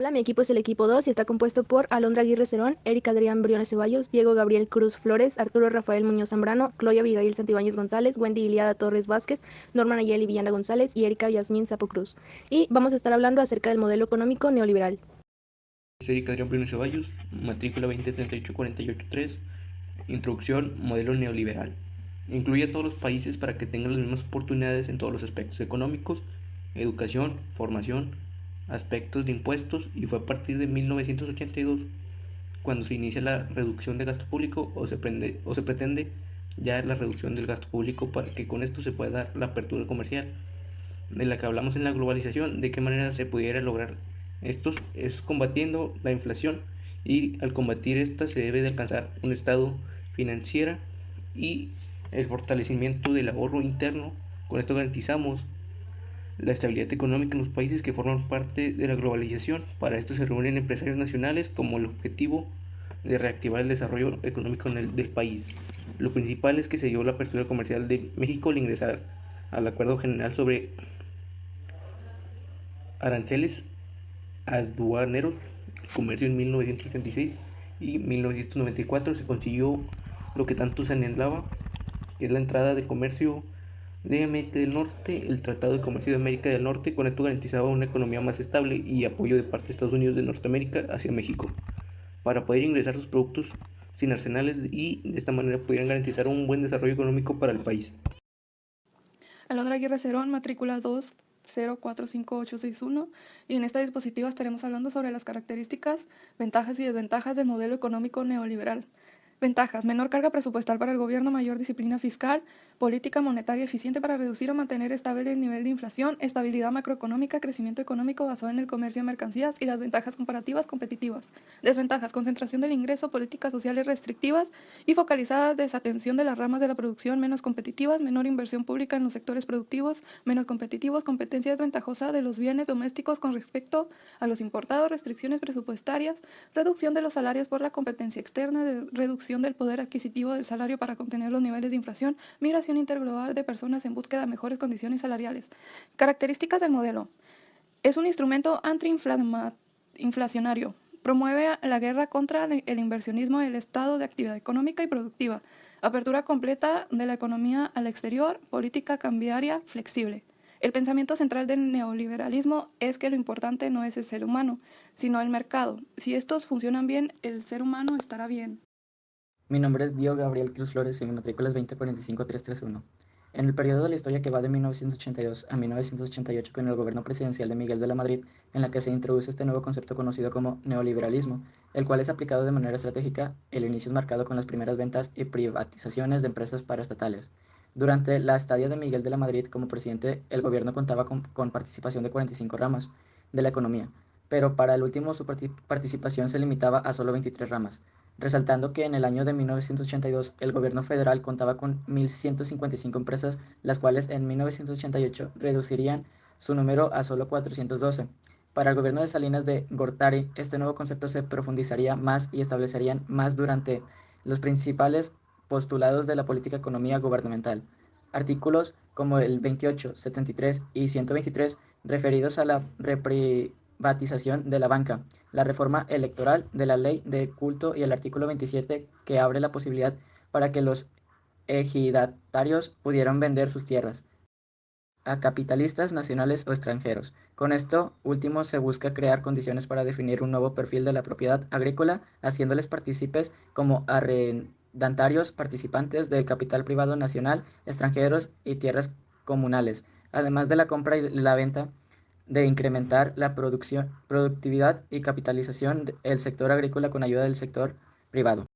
Hola, mi equipo es el equipo 2 y está compuesto por Alondra Aguirre Cerón, Erika Adrián Briones Ceballos, Diego Gabriel Cruz Flores, Arturo Rafael Muñoz Zambrano, Chloe Abigail Santibáñez González, Wendy Iliada Torres Vázquez, Norma Nayeli Villana González y Erika Yasmín Zapo Cruz. Y vamos a estar hablando acerca del modelo económico neoliberal. Erika Adrián Briones Ceballos, matrícula 2038483, Introducción, modelo neoliberal. Incluye a todos los países para que tengan las mismas oportunidades en todos los aspectos económicos, educación, formación, aspectos de impuestos, y fue a partir de 1982 cuando se inicia la reducción de gasto público o se pretende ya la reducción del gasto público para que con esto se pueda dar la apertura comercial de la que hablamos en la globalización. De qué manera se pudiera lograr esto es combatiendo la inflación, y al combatir esta se debe de alcanzar un estado financiero y el fortalecimiento del ahorro interno. Con esto garantizamos la estabilidad económica en los países que forman parte de la globalización. Para esto se reúnen empresarios nacionales como el objetivo de reactivar el desarrollo económico del país. Lo principal es que se dio la apertura comercial de México al ingresar al Acuerdo General sobre aranceles aduaneros comercio en 1986 y 1994 se consiguió lo que tanto se anhelaba, que es la entrada de comercio de América del Norte, el Tratado de Comercio de América del Norte. Con esto garantizaba una economía más estable y apoyo de parte de Estados Unidos de Norteamérica hacia México para poder ingresar sus productos sin arsenales, y de esta manera pudieran garantizar un buen desarrollo económico para el país. Alondra Aguirre Cerón, matrícula 2045861, y en esta dispositiva estaremos hablando sobre las características, ventajas y desventajas del modelo económico neoliberal. Ventajas: menor carga presupuestal para el gobierno, mayor disciplina fiscal, política monetaria eficiente para reducir o mantener estable el nivel de inflación, estabilidad macroeconómica, crecimiento económico basado en el comercio de mercancías y las ventajas comparativas competitivas. Desventajas: concentración del ingreso, políticas sociales restrictivas y focalizadas, desatención de las ramas de la producción menos competitivas, menor inversión pública en los sectores productivos menos competitivos, competencia desventajosa de los bienes domésticos con respecto a los importados, restricciones presupuestarias, reducción de los salarios por la competencia externa, reducción del poder adquisitivo del salario para contener los niveles de inflación, migración interglobal de personas en búsqueda de mejores condiciones salariales. Características del modelo: es un instrumento antiinflacionario, promueve la guerra contra el inversionismo del Estado de actividad económica y productiva, apertura completa de la economía al exterior, política cambiaria flexible. El pensamiento central del neoliberalismo es que lo importante no es el ser humano, sino el mercado. Si estos funcionan bien, el ser humano estará bien. Mi nombre es Diego Gabriel Cruz Flores y mi matrícula es 2045331. En el periodo de la historia que va de 1982 a 1988 con el gobierno presidencial de Miguel de la Madrid, en la que se introduce este nuevo concepto conocido como neoliberalismo, el cual es aplicado de manera estratégica. El inicio es marcado con las primeras ventas y privatizaciones de empresas paraestatales. Durante la estadía de Miguel de la Madrid como presidente, el gobierno contaba con participación de 45 ramas de la economía, pero para el último su participación se limitaba a solo 23 ramas, resaltando que en el año de 1982 el gobierno federal contaba con 1.155 empresas, las cuales en 1988 reducirían su número a solo 412. Para el gobierno de Salinas de Gortari, este nuevo concepto se profundizaría más y establecerían más durante los principales postulados de la política economía gubernamental. Artículos como el 28, 73 y 123 referidos a la reprivatización de la banca, la reforma electoral, de la ley de culto y el artículo 27 que abre la posibilidad para que los ejidatarios pudieran vender sus tierras a capitalistas nacionales o extranjeros. Con esto último se busca crear condiciones para definir un nuevo perfil de la propiedad agrícola, haciéndoles partícipes como arrendatarios participantes del capital privado nacional, extranjeros y tierras comunales, además de la compra y la venta, de incrementar la productividad y capitalización del sector agrícola con ayuda del sector privado.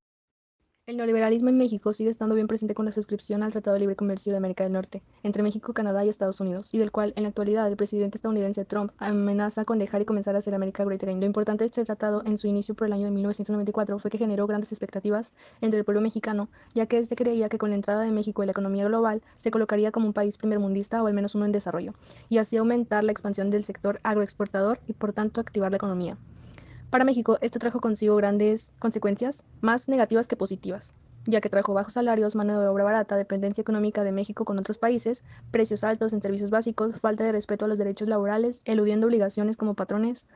El neoliberalismo en México sigue estando bien presente con la suscripción al Tratado de Libre Comercio de América del Norte, entre México, Canadá y Estados Unidos, y del cual, en la actualidad, el presidente estadounidense Trump amenaza con dejar y comenzar a hacer América Great Again. Lo importante de este tratado en su inicio por el año de 1994 fue que generó grandes expectativas entre el pueblo mexicano, ya que este creía que con la entrada de México en la economía global se colocaría como un país primermundista o al menos uno en desarrollo, y así aumentar la expansión del sector agroexportador y por tanto activar la economía. Para México, esto trajo consigo grandes consecuencias, más negativas que positivas, ya que trajo bajos salarios, mano de obra barata, dependencia económica de México con otros países, precios altos en servicios básicos, falta de respeto a los derechos laborales, eludiendo obligaciones como patrones,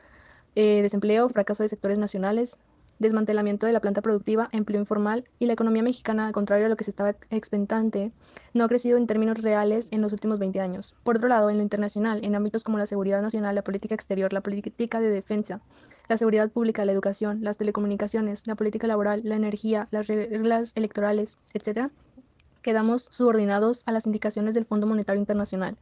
desempleo, fracaso de sectores nacionales, desmantelamiento de la planta productiva, empleo informal y la economía mexicana, al contrario de lo que se estaba expectante, no ha crecido en términos reales en los últimos 20 años. Por otro lado, en lo internacional, en ámbitos como la seguridad nacional, la política exterior, la política de defensa, la seguridad pública, la educación, las telecomunicaciones, la política laboral, la energía, las reglas electorales, etc., quedamos subordinados a las indicaciones del Fondo Monetario Internacional,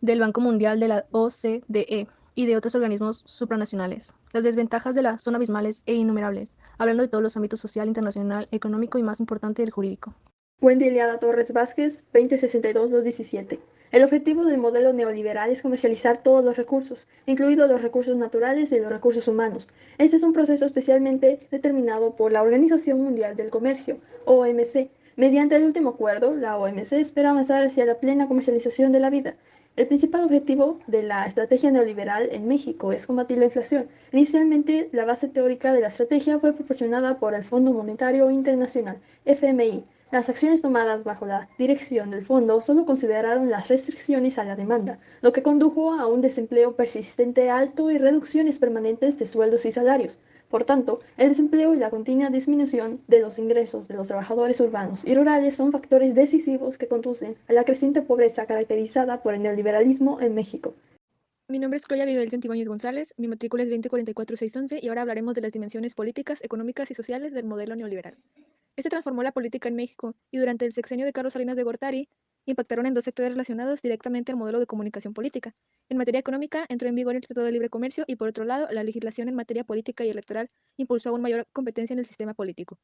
del Banco Mundial, de la OCDE y de otros organismos supranacionales. Las desventajas de la son abismales e innumerables, hablando de todos los ámbitos social, internacional, económico y más importante del jurídico. Wendy Eliada Torres Vázquez, 2062-217. El objetivo del modelo neoliberal es comercializar todos los recursos, incluidos los recursos naturales y los recursos humanos. Este es un proceso especialmente determinado por la Organización Mundial del Comercio, OMC. Mediante el último acuerdo, la OMC espera avanzar hacia la plena comercialización de la vida. El principal objetivo de la estrategia neoliberal en México es combatir la inflación. Inicialmente, la base teórica de la estrategia fue proporcionada por el Fondo Monetario Internacional, FMI. Las acciones tomadas bajo la dirección del fondo solo consideraron las restricciones a la demanda, lo que condujo a un desempleo persistente alto y reducciones permanentes de sueldos y salarios. Por tanto, el desempleo y la continua disminución de los ingresos de los trabajadores urbanos y rurales son factores decisivos que conducen a la creciente pobreza caracterizada por el neoliberalismo en México. Mi nombre es Chloe Abigail Santibáñez González, mi matrícula es 2044611 y ahora hablaremos de las dimensiones políticas, económicas y sociales del modelo neoliberal. Este transformó la política en México y durante el sexenio de Carlos Salinas de Gortari impactaron en dos sectores relacionados directamente al modelo de comunicación política. En materia económica entró en vigor el Tratado de Libre Comercio y por otro lado la legislación en materia política y electoral impulsó aún mayor competencia en el sistema político.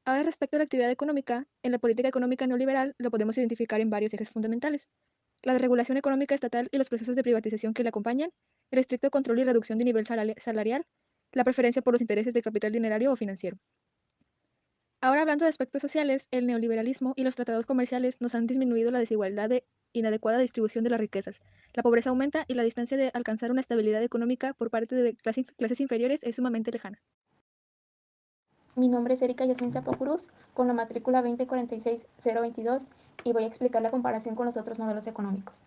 Ahora respecto a la actividad económica, en la política económica neoliberal lo podemos identificar en varios ejes fundamentales. La desregulación económica estatal y los procesos de privatización que la acompañan, el estricto control y reducción de nivel salarial, la preferencia por los intereses de capital dinerario o financiero. Ahora hablando de aspectos sociales, el neoliberalismo y los tratados comerciales nos han disminuido la desigualdad de inadecuada distribución de las riquezas. La pobreza aumenta y la distancia de alcanzar una estabilidad económica por parte de clases inferiores es sumamente lejana. Mi nombre es Erika Yasmin Zapocruz, con la matrícula 2046022 y voy a explicar la comparación con los otros modelos económicos.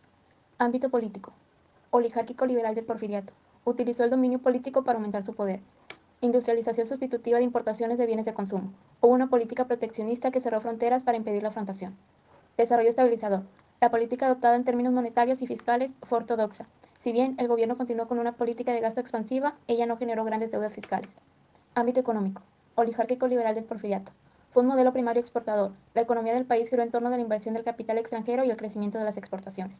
Ámbito político. Oligárquico liberal del porfiriato. Utilizó el dominio político para aumentar su poder. Industrialización sustitutiva de importaciones de bienes de consumo. Hubo una política proteccionista que cerró fronteras para impedir la afrontación. Desarrollo estabilizador. La política adoptada en términos monetarios y fiscales fue ortodoxa. Si bien el gobierno continuó con una política de gasto expansiva, ella no generó grandes deudas fiscales. Ámbito económico. Oligárquico liberal del porfiriato. Fue un modelo primario exportador. La economía del país giró en torno de la inversión del capital extranjero y el crecimiento de las exportaciones.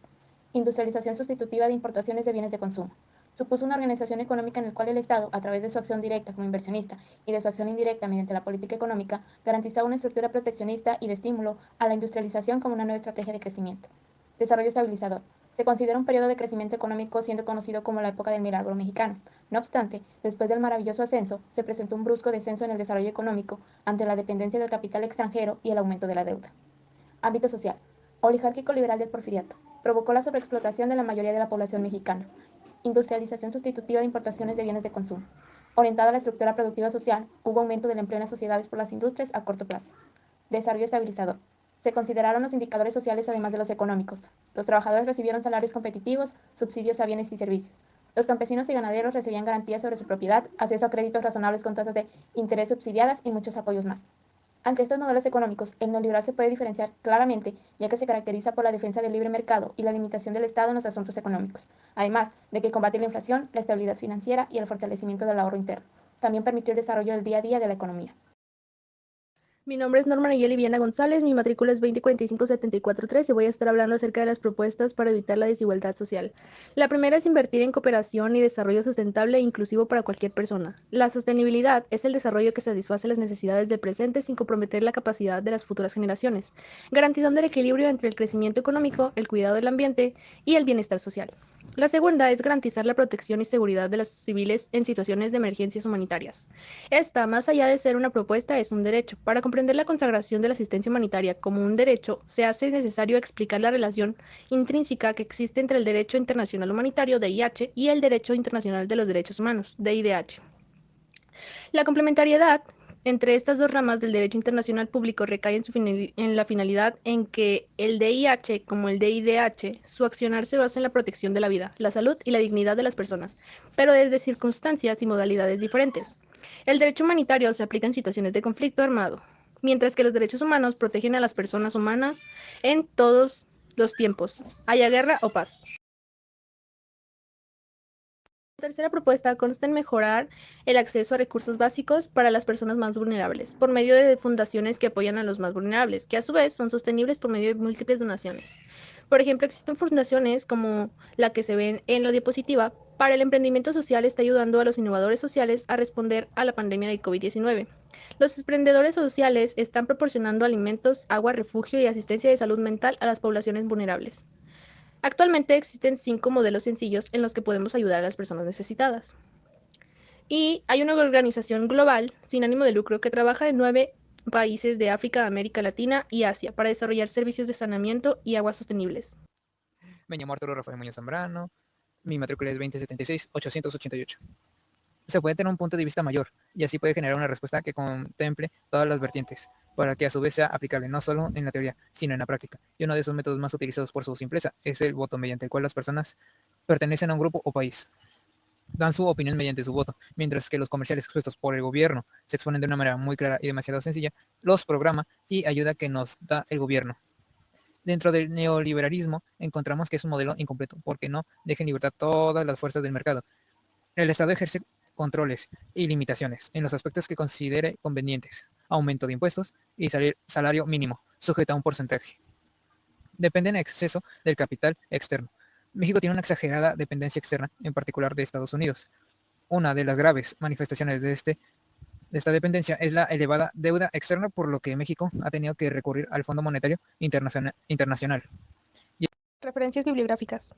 Industrialización sustitutiva de importaciones de bienes de consumo. Supuso una organización económica en la cual el Estado, a través de su acción directa como inversionista y de su acción indirecta mediante la política económica, garantizaba una estructura proteccionista y de estímulo a la industrialización como una nueva estrategia de crecimiento. Desarrollo estabilizador. Se considera un periodo de crecimiento económico siendo conocido como la época del milagro mexicano. No obstante, después del maravilloso ascenso, se presentó un brusco descenso en el desarrollo económico ante la dependencia del capital extranjero y el aumento de la deuda. Ámbito social. Oligárquico liberal del porfiriato. Provocó la sobreexplotación de la mayoría de la población mexicana. Industrialización sustitutiva de importaciones de bienes de consumo. Orientada a la estructura productiva social, hubo aumento del empleo en las sociedades por las industrias a corto plazo. Desarrollo estabilizador. Se consideraron los indicadores sociales además de los económicos. Los trabajadores recibieron salarios competitivos, subsidios a bienes y servicios. Los campesinos y ganaderos recibían garantías sobre su propiedad, acceso a créditos razonables con tasas de interés subsidiadas y muchos apoyos más. Ante estos modelos económicos, el neoliberal se puede diferenciar claramente, ya que se caracteriza por la defensa del libre mercado y la limitación del Estado en los asuntos económicos, además de que combate la inflación, la estabilidad financiera y el fortalecimiento del ahorro interno. También permitió el desarrollo del día a día de la economía. Mi nombre es Norma Nayeli Viana González, mi matrícula es 2045743 y voy a estar hablando acerca de las propuestas para evitar la desigualdad social. La primera es invertir en cooperación y desarrollo sustentable e inclusivo para cualquier persona. La sostenibilidad es el desarrollo que satisface las necesidades del presente sin comprometer la capacidad de las futuras generaciones, garantizando el equilibrio entre el crecimiento económico, el cuidado del ambiente y el bienestar social. La segunda es garantizar la protección y seguridad de los civiles en situaciones de emergencias humanitarias. Esta, más allá de ser una propuesta, es un derecho. Para comprender la consagración de la asistencia humanitaria como un derecho, se hace necesario explicar la relación intrínseca que existe entre el Derecho Internacional Humanitario, DIH, y el Derecho Internacional de los Derechos Humanos, DIDH. La complementariedad Entre estas dos ramas del derecho internacional público recae en la finalidad en que el DIH, como el DIDH, su accionar se basa en la protección de la vida, la salud y la dignidad de las personas, pero desde circunstancias y modalidades diferentes. El derecho humanitario se aplica en situaciones de conflicto armado, mientras que los derechos humanos protegen a las personas humanas en todos los tiempos, haya guerra o paz. La tercera propuesta consta en mejorar el acceso a recursos básicos para las personas más vulnerables, por medio de fundaciones que apoyan a los más vulnerables, que a su vez son sostenibles por medio de múltiples donaciones. Por ejemplo, existen fundaciones como la que se ven en la diapositiva. Para el emprendimiento social está ayudando a los innovadores sociales a responder a la pandemia de COVID-19. Los emprendedores sociales están proporcionando alimentos, agua, refugio y asistencia de salud mental a las poblaciones vulnerables. Actualmente existen 5 modelos sencillos en los que podemos ayudar a las personas necesitadas. Y hay una organización global sin ánimo de lucro que trabaja en 9 países de África, América Latina y Asia para desarrollar servicios de saneamiento y aguas sostenibles. Me llamo Arturo Rafael Muñoz Zambrano, mi matrícula es 2076-888. Se puede tener un punto de vista mayor y así puede generar una respuesta que contemple todas las vertientes, para que a su vez sea aplicable no solo en la teoría, sino en la práctica. Y uno de esos métodos más utilizados por su simpleza es el voto, mediante el cual las personas pertenecen a un grupo o país. Dan su opinión mediante su voto, mientras que los comerciales expuestos por el gobierno se exponen de una manera muy clara y demasiado sencilla, los programa y ayuda que nos da el gobierno. Dentro del neoliberalismo encontramos que es un modelo incompleto porque no deja en libertad todas las fuerzas del mercado. El Estado ejerce controles y limitaciones en los aspectos que considere convenientes, aumento de impuestos y salario mínimo, sujeto a un porcentaje. Depende en exceso del capital externo. México tiene una exagerada dependencia externa, en particular de Estados Unidos. Una de las graves manifestaciones de esta dependencia es la elevada deuda externa, por lo que México ha tenido que recurrir al Fondo Monetario Internacional. Referencias bibliográficas.